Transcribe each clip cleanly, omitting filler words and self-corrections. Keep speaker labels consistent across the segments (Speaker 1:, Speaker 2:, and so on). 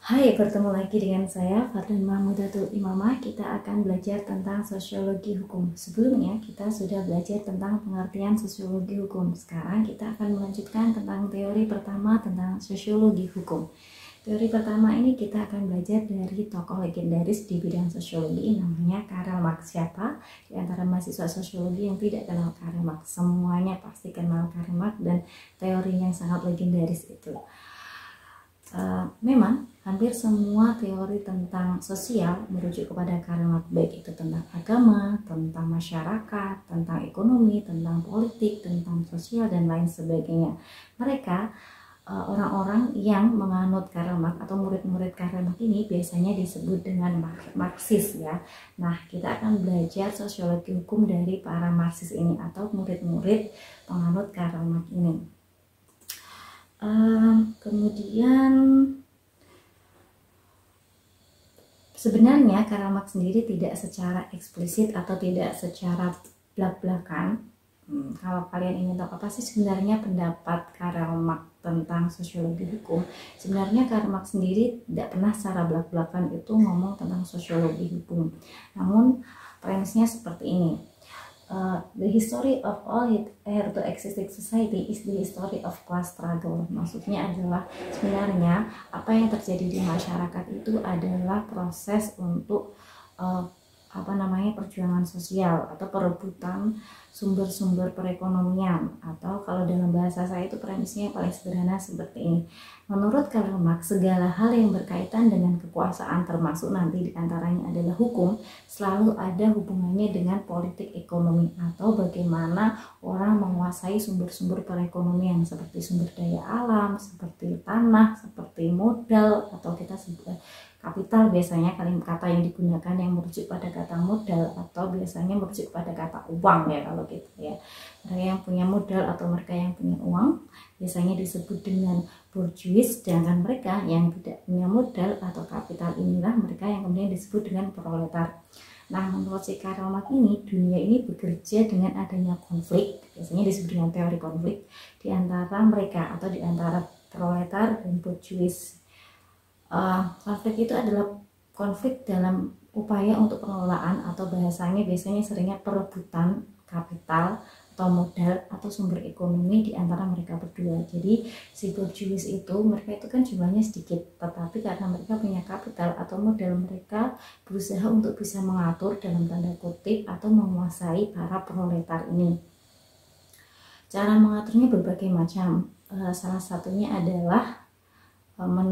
Speaker 1: Hai, bertemu lagi dengan saya Fardhan Mahmudatul Imamah. Kita akan belajar tentang sosiologi hukum. Sebelumnya kita sudah belajar tentang pengertian sosiologi hukum. Sekarang kita akan melanjutkan tentang teori pertama tentang sosiologi hukum. Teori pertama ini kita akan belajar dari tokoh legendaris di bidang sosiologi, namanya Karl Marx. Siapa di antara mahasiswa sosiologi yang tidak kenal Karl Marx? Semuanya pasti kenal Karl Marx dan teori yang sangat legendaris itu. Memang hampir semua teori tentang sosial merujuk kepada Karl Marx, baik itu tentang agama, tentang masyarakat, tentang ekonomi, tentang politik, tentang sosial, dan lain sebagainya. Mereka orang-orang yang menganut Karl Marx atau murid-murid Karl Marx ini biasanya disebut dengan Marxis ya. Nah, kita akan belajar sosiologi hukum dari para Marxis ini atau murid-murid penganut Karl Marx ini. Kemudian sebenarnya Karl Marx sendiri tidak secara eksplisit atau tidak secara belak-belakan. Kalau kalian ingin tahu apa sih sebenarnya pendapat Karl Marx tentang sosiologi hukum, sebenarnya Karl Marx sendiri tidak pernah secara belak-belakan itu ngomong tentang sosiologi hukum. Namun premisnya seperti ini. The history of all to existing society is the history of class struggle. Maksudnya adalah sebenarnya apa yang terjadi di masyarakat itu adalah proses untuk perjuangan sosial atau perebutan sumber-sumber perekonomian, atau kalau dalam bahasa saya itu premisnya yang paling sederhana seperti ini. Menurut Karl Marx, segala hal yang berkaitan dengan kekuasaan, termasuk nanti diantaranya adalah hukum, selalu ada hubungannya dengan politik ekonomi atau bagaimana orang menguasai sumber-sumber perekonomian seperti sumber daya alam, seperti tanah, seperti modal, atau kita sebut kapital. Biasanya kata yang digunakan yang merujuk pada kata modal atau biasanya merujuk pada kata uang ya kalau gitu ya. Mereka yang punya modal atau mereka yang punya uang biasanya disebut dengan bourgeois, sedangkan mereka yang tidak punya modal atau kapital inilah mereka yang kemudian disebut dengan proletar. Nah, menurut si Karl Marx ini, dunia ini bekerja dengan adanya konflik, biasanya disebut dengan teori konflik, di antara mereka atau di antara proletar dan bourgeois. Konflik itu adalah konflik dalam upaya untuk pengelolaan atau bahasanya biasanya seringnya perebutan kapital atau modal atau sumber ekonomi di antara mereka berdua. Jadi si bourgeois itu mereka itu kan jumlahnya sedikit, tetapi karena mereka punya kapital atau modal, mereka berusaha untuk bisa mengatur dalam tanda kutip atau menguasai para proletar ini. Cara mengaturnya berbagai macam. Salah satunya adalah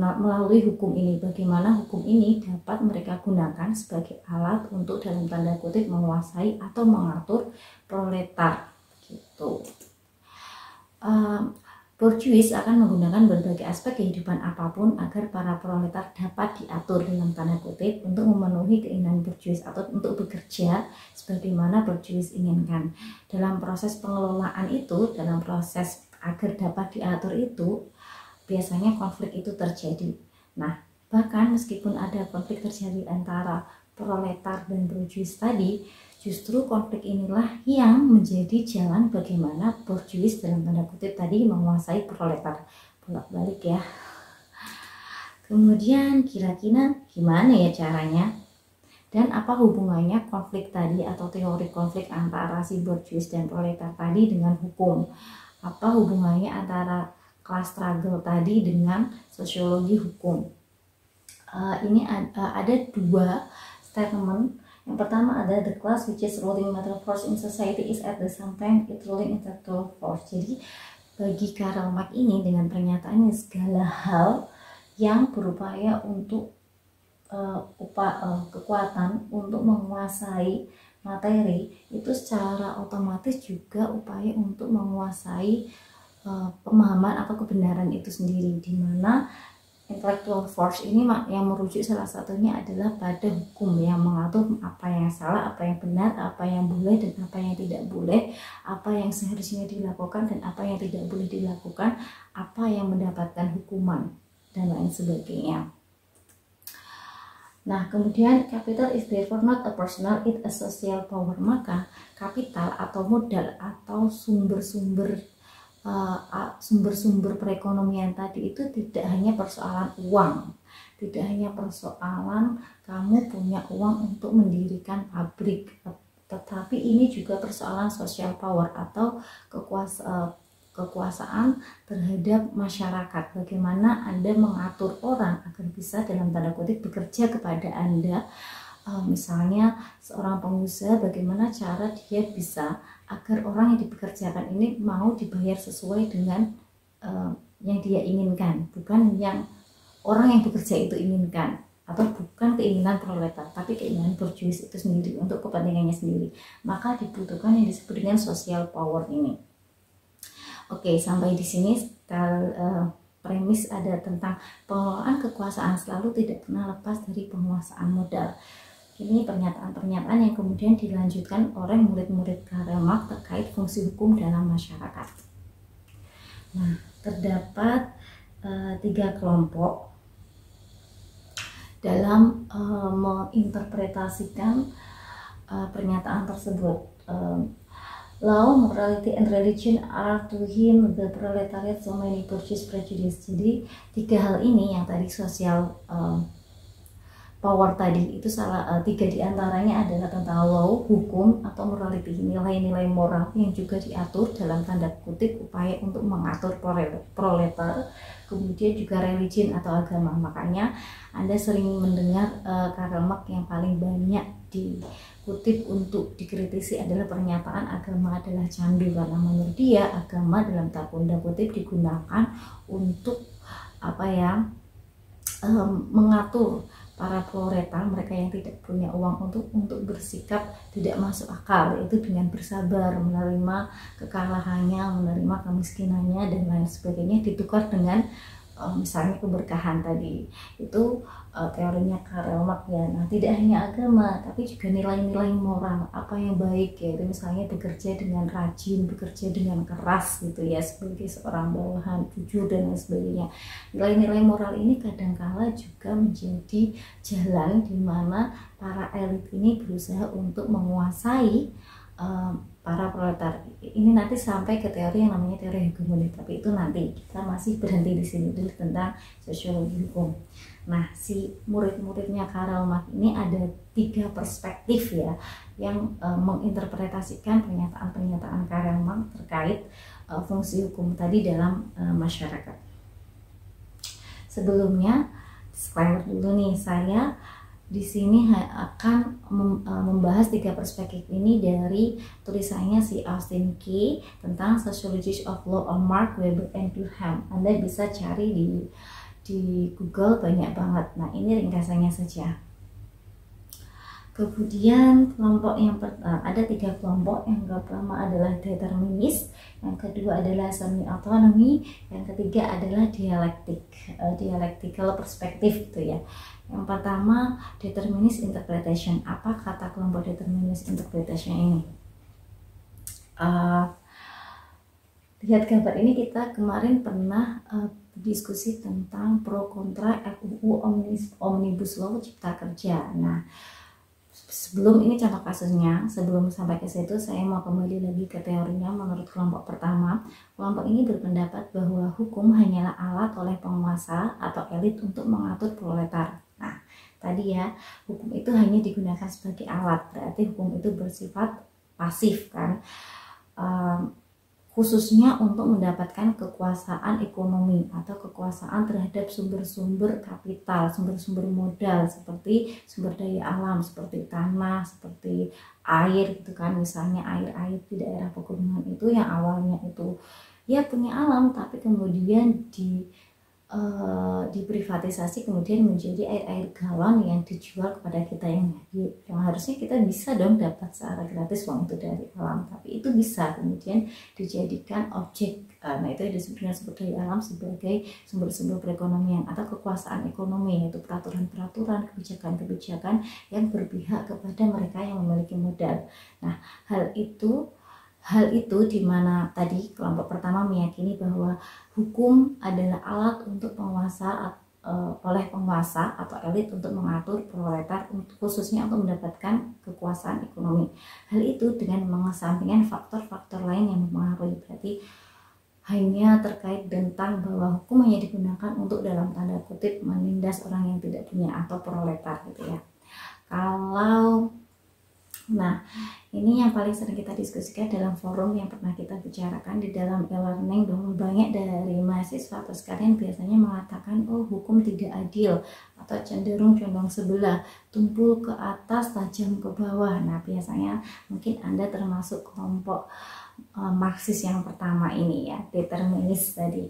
Speaker 1: melalui hukum ini. Bagaimana hukum ini dapat mereka gunakan sebagai alat untuk dalam tanda kutip menguasai atau mengatur proletar gitu. Bourgeois akan menggunakan berbagai aspek kehidupan apapun agar para proletar dapat diatur dalam tanda kutip untuk memenuhi keinginan bourgeois atau untuk bekerja sebagaimana bourgeois inginkan. Dalam proses pengelolaan itu, dalam proses agar dapat diatur itu, biasanya konflik itu terjadi. Nah, bahkan meskipun ada konflik terjadi antara proletar dan bourgeois tadi, justru konflik inilah yang menjadi jalan bagaimana bourgeois dalam tanda kutip tadi menguasai proletar. Bolak-balik ya. Kemudian kira-kira gimana ya caranya? Dan apa hubungannya konflik tadi atau teori konflik antara si bourgeois dan proletar tadi dengan hukum? Apa hubungannya antara class struggle tadi dengan sosiologi hukum? Ini ada dua statement. Yang pertama ada the class which is ruling material force in society is at the same time it ruling intellectual force. Jadi bagi Karl Marx ini dengan pernyataannya segala hal yang berupaya untuk kekuatan untuk menguasai materi itu secara otomatis juga upaya untuk menguasai pemahaman atau kebenaran itu sendiri, di mana intellectual force ini yang merujuk salah satunya adalah pada hukum yang mengatur apa yang salah, apa yang benar, apa yang boleh dan apa yang tidak boleh, apa yang seharusnya dilakukan dan apa yang tidak boleh dilakukan, apa yang mendapatkan hukuman dan lain sebagainya. Nah, kemudian capital is therefore not a personal, it a social power. Maka kapital atau modal atau sumber-sumber sumber-sumber perekonomian tadi itu tidak hanya persoalan uang, tidak hanya persoalan kamu punya uang untuk mendirikan pabrik, tetapi ini juga persoalan social power atau kekuasaan terhadap masyarakat. Bagaimana Anda mengatur orang agar bisa dalam tanda kutip bekerja kepada Anda. Misalnya seorang pengusaha, bagaimana cara dia bisa agar orang yang dipekerjakan ini mau dibayar sesuai dengan yang dia inginkan, bukan yang orang yang bekerja itu inginkan, atau bukan keinginan proletar, tapi keinginan borjuis itu sendiri untuk kepentingannya sendiri. Maka dibutuhkan yang disebut dengan social power ini. Oke, sampai di sini premis ada tentang pengelolaan kekuasaan selalu tidak pernah lepas dari penguasaan modal. Ini pernyataan-pernyataan yang kemudian dilanjutkan oleh murid-murid Karl Marx terkait fungsi hukum dalam masyarakat. Nah, terdapat 3 kelompok dalam menginterpretasikan pernyataan tersebut. Law, morality, and religion are to him the proletariat so many bourgeois prejudice. Jadi 3 hal ini yang tadi social power tadi itu salah 3 diantaranya adalah tentang law, hukum, atau morality, nilai-nilai moral yang juga diatur dalam tanda kutip upaya untuk mengatur proletar. Kemudian juga religion atau agama. Makanya Anda sering mendengar Karl Marx yang paling banyak dikutip untuk dikritisi adalah pernyataan agama adalah candu, karena menurut dia agama dalam tanda kutip digunakan untuk mengatur para proletar, mereka yang tidak punya uang untuk bersikap tidak masuk akal, yaitu dengan bersabar menerima kekalahannya, menerima kemiskinannya dan lain sebagainya, ditukar dengan misalnya keberkahan tadi. Itu teorinya Karl Marx ya. Nah, tidak hanya agama tapi juga nilai-nilai moral apa yang baik, yaitu misalnya bekerja dengan rajin, bekerja dengan keras gitu ya, sebagai seorang bawahan, jujur dan lain sebagainya. Nilai-nilai moral ini kadangkala juga menjadi jalan di mana para elit ini berusaha untuk menguasai para proletar. Ini nanti sampai ke teori yang namanya teori hegemoni, tapi itu nanti, kita masih berhenti di sini dulu tentang sosiologi hukum. Nah, si murid-muridnya Karl Marx ini ada 3 perspektif ya yang menginterpretasikan pernyataan-pernyataan Karl Marx terkait fungsi hukum tadi dalam masyarakat. Sebelumnya disclaimer dulu nih, saya di sini akan membahas 3 perspektif ini dari tulisannya si Austin Key tentang Sociology of Law on Marx, Weber, and Durkheim. Anda bisa cari di Google, banyak banget. Nah, ini ringkasannya saja. Kemudian kelompok yang ada 3 kelompok. Yang pertama adalah determinis, yang kedua adalah semi autonomi, yang ketiga adalah dialectical perspektif gitu ya. Yang pertama, determinis interpretation. Apa kata kelompok determinis interpretation ini? Lihat gambar ini, kita kemarin pernah diskusi tentang pro kontra RUU Omnibus Law Cipta Kerja. Nah, sebelum ini contoh kasusnya, sebelum sampai ke situ, saya mau kembali lagi ke teorinya. Menurut kelompok pertama, kelompok ini berpendapat bahwa hukum hanyalah alat oleh penguasa atau elit untuk mengatur proletar. Nah, tadi ya, hukum itu hanya digunakan sebagai alat, berarti hukum itu bersifat pasif kan, khususnya untuk mendapatkan kekuasaan ekonomi atau kekuasaan terhadap sumber-sumber kapital, sumber-sumber modal seperti sumber daya alam, seperti tanah, seperti air gitu kan. Misalnya air di daerah pegunungan itu yang awalnya itu ya punya alam, tapi kemudian diprivatisasi, kemudian menjadi air galon yang dijual kepada kita, yang harusnya kita bisa dong dapat secara gratis uang itu dari alam, tapi itu bisa kemudian dijadikan objek. Nah, itu disebut dengan sumber daya alam sebagai sumber-sumber perekonomian atau kekuasaan ekonomi, yaitu peraturan-peraturan, kebijakan-kebijakan yang berpihak kepada mereka yang memiliki modal. Nah, hal itu di mana tadi kelompok pertama meyakini bahwa hukum adalah alat untuk oleh penguasa atau elit untuk mengatur proletar, khususnya untuk mendapatkan kekuasaan ekonomi. Hal itu dengan mengesampingkan faktor-faktor lain yang mempengaruhi. Berarti hanya terkait tentang bahwa hukum hanya digunakan untuk dalam tanda kutip menindas orang yang tidak punya atau proletar gitu ya. Nah ini yang paling sering kita diskusikan dalam forum yang pernah kita bicarakan di dalam e-learning, bahwa banyak dari mahasiswa atau sekalian biasanya mengatakan oh hukum tidak adil atau cenderung condong sebelah, tumpul ke atas tajam ke bawah. Nah biasanya mungkin Anda termasuk kelompok Marxis yang pertama ini ya, determinis tadi.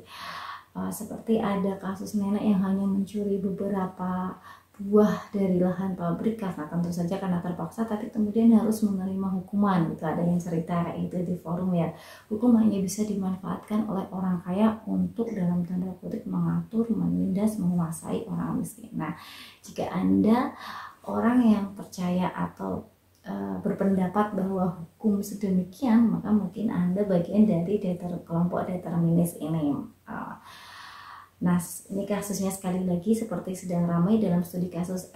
Speaker 1: Seperti ada kasus nenek yang hanya mencuri beberapa buah dari lahan pabrik karena tentu saja karena terpaksa, tapi kemudian harus menerima hukuman. Itu ada yang cerita kayak itu di forum ya. Hukum hanya bisa dimanfaatkan oleh orang kaya untuk dalam tanda kutip mengatur, menindas, menguasai orang miskin. Nah jika Anda orang yang percaya atau berpendapat bahwa hukum sedemikian, maka mungkin Anda bagian dari kelompok determinis ini. Nah, ini kasusnya sekali lagi seperti sedang ramai dalam studi kasus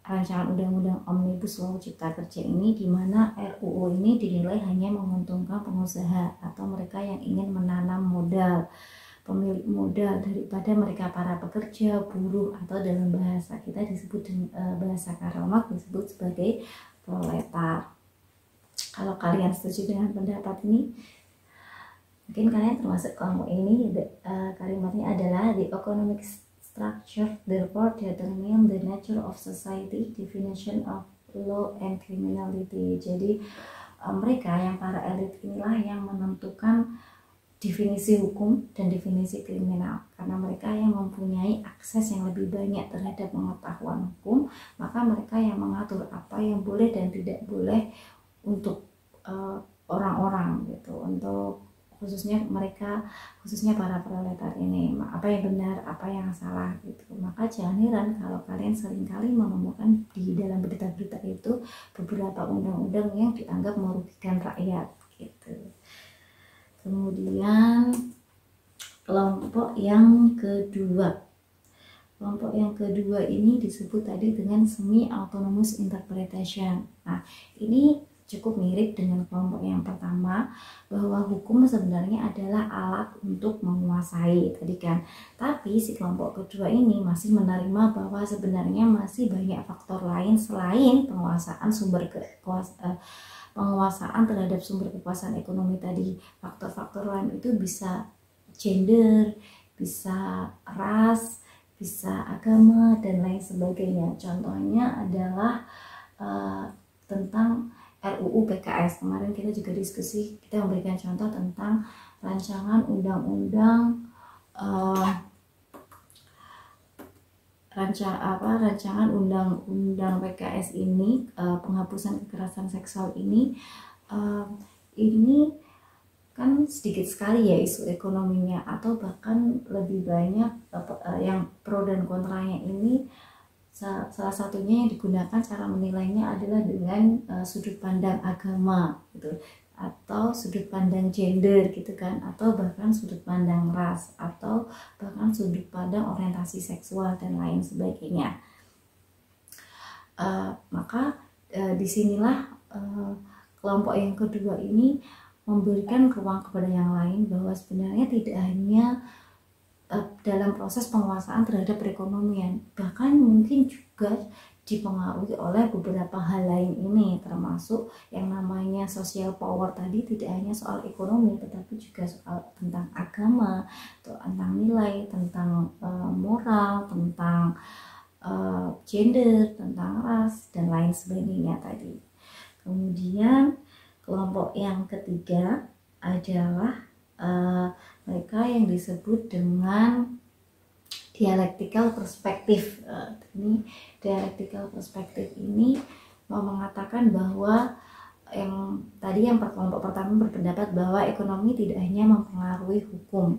Speaker 1: rancangan undang-undang Omnibus Law Cipta Kerja ini, di mana RUU ini dinilai hanya menguntungkan pengusaha atau mereka yang ingin menanam modal, pemilik modal, daripada mereka para pekerja, buruh, atau dalam bahasa kita disebut bahasa Karl Marx disebut sebagai proletar. Kalau kalian setuju dengan pendapat ini, mungkin kalian termasuk kelompok ini. Kalimatnya adalah the economic structure therefore determine the nature of society, definition of law and criminality. Jadi mereka yang para elit inilah yang menentukan definisi hukum dan definisi kriminal, karena mereka yang mempunyai akses yang lebih banyak terhadap pengetahuan hukum, maka mereka yang mengatur apa yang boleh dan tidak boleh untuk orang-orang gitu, untuk khususnya para proletar ini, apa yang benar, apa yang salah gitu. Maka jangan heran kalau kalian seringkali menemukan di dalam berita-berita itu beberapa undang-undang yang dianggap merugikan rakyat gitu. Kemudian kelompok yang kedua ini disebut tadi dengan semi autonomous interpretation. Nah ini cukup mirip dengan kelompok yang pertama, bahwa hukum sebenarnya adalah alat untuk menguasai tadi kan. Tapi si kelompok kedua ini masih menerima bahwa sebenarnya masih banyak faktor lain selain penguasaan penguasaan terhadap sumber kekuasaan ekonomi tadi. Faktor-faktor lain itu bisa gender, bisa ras, bisa agama, dan lain sebagainya. Contohnya adalah tentang RUU PKS. Kemarin kita juga diskusi, kita memberikan contoh tentang rancangan undang-undang rancangan undang-undang PKS ini, penghapusan kekerasan seksual ini kan sedikit sekali ya isu ekonominya, atau bahkan lebih banyak yang pro dan kontranya ini. Salah satunya yang digunakan cara menilainya adalah dengan sudut pandang agama gitu, atau sudut pandang gender gitu kan, atau bahkan sudut pandang ras, atau bahkan sudut pandang orientasi seksual dan lain sebagainya. Maka disinilah kelompok yang kedua ini memberikan ruang kepada yang lain, bahwa sebenarnya tidak hanya dalam proses penguasaan terhadap perekonomian, bahkan mungkin juga dipengaruhi oleh beberapa hal lain ini, termasuk yang namanya social power tadi. Tidak hanya soal ekonomi, tetapi juga soal tentang agama, atau tentang nilai, tentang moral, tentang gender, tentang ras, dan lain sebagainya tadi. Kemudian kelompok yang ketiga adalah mereka yang disebut dengan dialectical perspective. Ini dialectical perspective ini mau mengatakan bahwa yang kelompok pertama berpendapat bahwa ekonomi tidak hanya mempengaruhi hukum,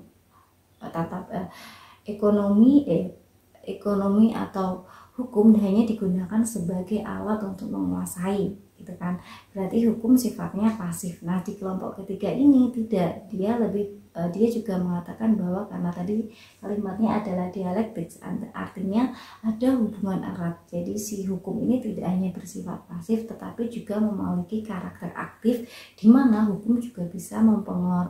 Speaker 1: ekonomi atau hukum hanya digunakan sebagai alat untuk menguasai gitu kan, berarti hukum sifatnya pasif. Nah di kelompok ketiga ini tidak, dia lebih dia juga mengatakan bahwa karena tadi kalimatnya adalah dialektik, artinya ada hubungan erat. Jadi si hukum ini tidak hanya bersifat pasif tetapi juga memiliki karakter aktif, di mana hukum juga bisa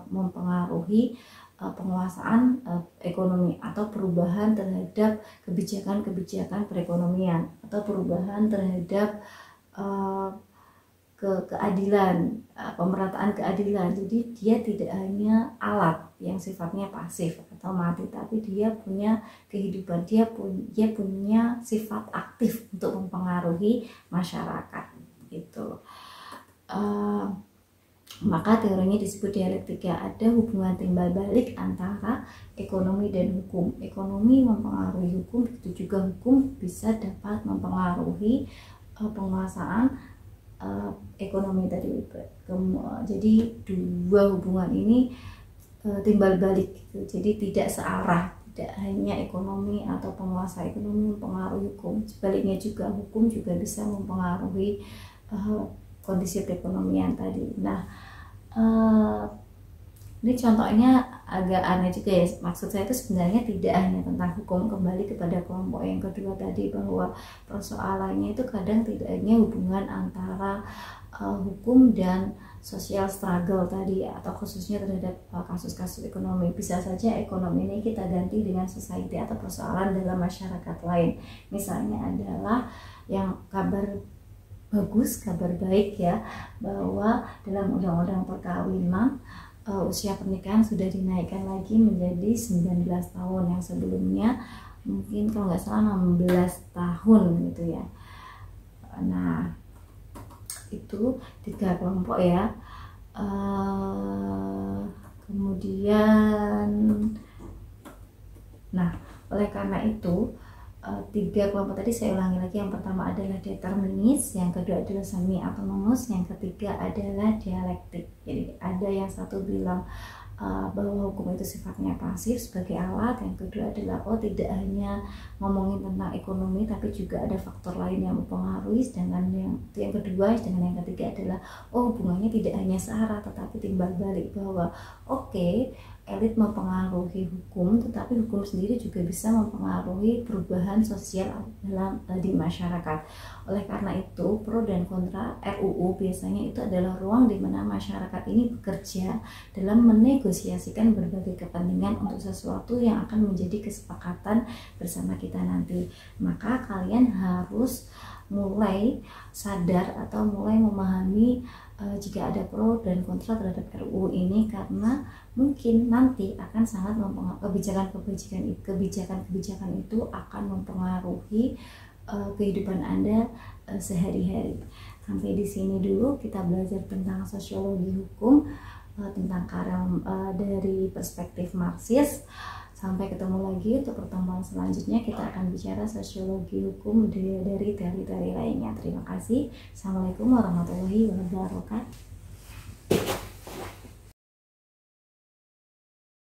Speaker 1: mempengaruhi penguasaan ekonomi atau perubahan terhadap kebijakan-kebijakan perekonomian atau perubahan terhadap keadilan, pemerataan keadilan. Jadi dia tidak hanya alat yang sifatnya pasif atau mati, tapi dia punya kehidupan, dia punya sifat aktif untuk mempengaruhi masyarakat gitu. Maka teorinya disebut dialektika. Ada hubungan timbal balik antara ekonomi dan hukum. Ekonomi mempengaruhi hukum, begitu juga hukum bisa dapat mempengaruhi penguasaan ekonomi tadi. Jadi dua hubungan ini timbal balik gitu. Jadi tidak searah, tidak hanya ekonomi atau penguasa ekonomi mempengaruhi hukum, sebaliknya juga hukum juga bisa mempengaruhi kondisi perekonomian tadi. Nah, ini contohnya agak aneh juga ya. Maksud saya itu sebenarnya tidak hanya tentang hukum, kembali kepada kelompok yang kedua tadi, bahwa persoalannya itu kadang tidak hanya hubungan antara hukum dan social struggle tadi, atau khususnya terhadap kasus-kasus ekonomi. Bisa saja ekonomi ini kita ganti dengan society atau persoalan dalam masyarakat lain. Misalnya adalah yang kabar bagus, kabar baik ya, bahwa dalam undang-undang perkawinan usia pernikahan sudah dinaikkan lagi menjadi 19 tahun, yang sebelumnya mungkin kalau nggak salah 16 tahun gitu ya. Nah, itu 3 kelompok ya. Kemudian nah, oleh karena itu 3 kelompok tadi saya ulangi lagi. Yang pertama adalah determinis, yang kedua adalah semi autonomous, yang ketiga adalah dialektik. Jadi ada yang satu bilang bahwa hukum itu sifatnya pasif sebagai alat, yang kedua adalah tidak hanya ngomongin tentang ekonomi tapi juga ada faktor lain yang mempengaruhi, sedangkan yang kedua, sedangkan yang ketiga adalah hubungannya tidak hanya searah tetapi timbal balik, bahwa elit mempengaruhi hukum, tetapi hukum sendiri juga bisa mempengaruhi perubahan sosial di masyarakat. Oleh karena itu, pro dan kontra RUU biasanya itu adalah ruang di mana masyarakat ini bekerja dalam menegosiasikan berbagai kepentingan untuk sesuatu yang akan menjadi kesepakatan bersama kita nanti. Maka kalian harus mulai sadar atau mulai memahami jika ada pro dan kontra terhadap RUU ini, karena mungkin nanti akan sangat mempengaruhi kebijakan itu akan mempengaruhi kehidupan Anda sehari-hari. Sampai di sini dulu kita belajar tentang sosiologi hukum, tentang karya dari perspektif Marxis. Sampai ketemu lagi untuk pertemuan selanjutnya, kita akan bicara sosiologi hukum dari teori-teori lainnya. Terima kasih. Assalamualaikum warahmatullahi wabarakatuh.